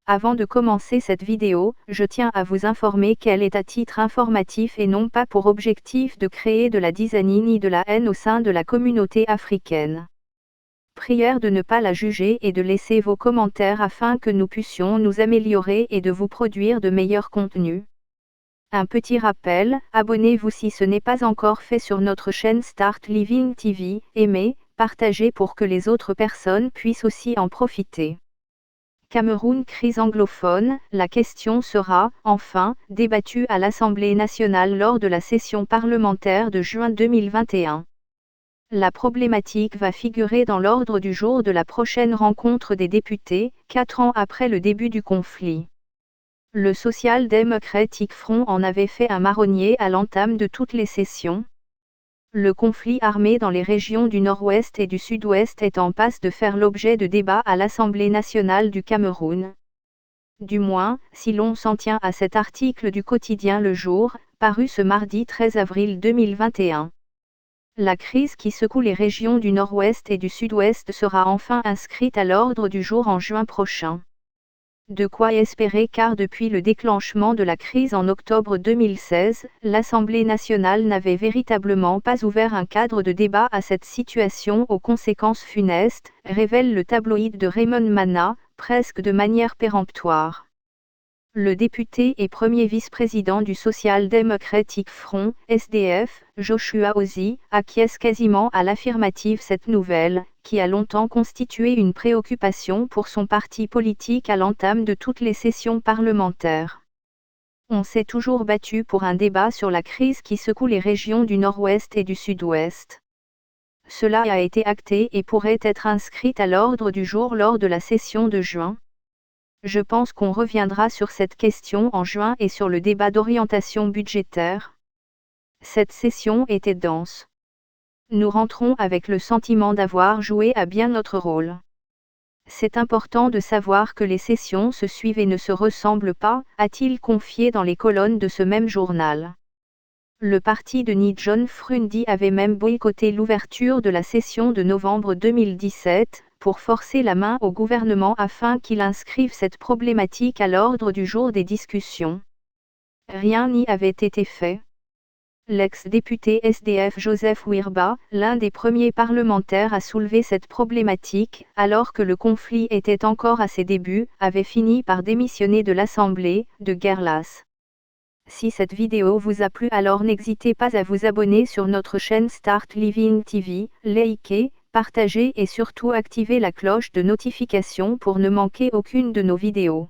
Avant de commencer cette vidéo, je tiens à vous informer qu'elle est à titre informatif et non pas pour objectif de créer de la dizaine ni de la haine au sein de la communauté africaine. Prière de ne pas la juger et de laisser vos commentaires afin que nous puissions nous améliorer et de vous produire de meilleurs contenus. Un petit rappel, abonnez-vous si ce n'est pas encore fait sur notre chaîne Start Living TV, aimez, partagez pour que les autres personnes puissent aussi en profiter. Cameroun crise anglophone, la question sera, enfin, débattue à l'Assemblée nationale lors de la session parlementaire de juin 2021. La problématique va figurer dans l'ordre du jour de la prochaine rencontre des députés, 4 ans après le début du conflit. Le Social Democratic Front en avait fait un marronnier à l'entame de toutes les sessions. Le conflit armé dans les régions du Nord-Ouest et du Sud-Ouest est en passe de faire l'objet de débats à l'Assemblée nationale du Cameroun. Du moins, si l'on s'en tient à cet article du quotidien Le Jour, paru ce mardi 13 avril 2021. La crise qui secoue les régions du Nord-Ouest et du Sud-Ouest sera enfin inscrite à l'ordre du jour en juin prochain. De quoi espérer car depuis le déclenchement de la crise en octobre 2016, l'Assemblée nationale n'avait véritablement pas ouvert un cadre de débat à cette situation aux conséquences funestes, révèle le tabloïd de Raymond Mana, presque de manière péremptoire. Le député et premier vice-président du Social Democratic Front, SDF, Joshua Ozi, acquiesce quasiment à l'affirmative cette nouvelle, qui a longtemps constitué une préoccupation pour son parti politique à l'entame de toutes les sessions parlementaires. On s'est toujours battu pour un débat sur la crise qui secoue les régions du Nord-Ouest et du Sud-Ouest. Cela a été acté et pourrait être inscrit à l'ordre du jour lors de la session de juin. Je pense qu'on reviendra sur cette question en juin et sur le débat d'orientation budgétaire. Cette session était dense. Nous rentrons avec le sentiment d'avoir joué à bien notre rôle. C'est important de savoir que les sessions se suivent et ne se ressemblent pas, a-t-il confié dans les colonnes de ce même journal. Le parti de Ni John Frundi avait même boycotté l'ouverture de la session de novembre 2017, pour forcer la main au gouvernement afin qu'il inscrive cette problématique à l'ordre du jour des discussions. Rien n'y avait été fait. L'ex-député SDF Joseph Wirba, l'un des premiers parlementaires à soulever cette problématique, alors que le conflit était encore à ses débuts, avait fini par démissionner de l'Assemblée, de guerre lasse. Si cette vidéo vous a plu alors n'hésitez pas à vous abonner sur notre chaîne Start Living TV, liker, partager et surtout activer la cloche de notification pour ne manquer aucune de nos vidéos.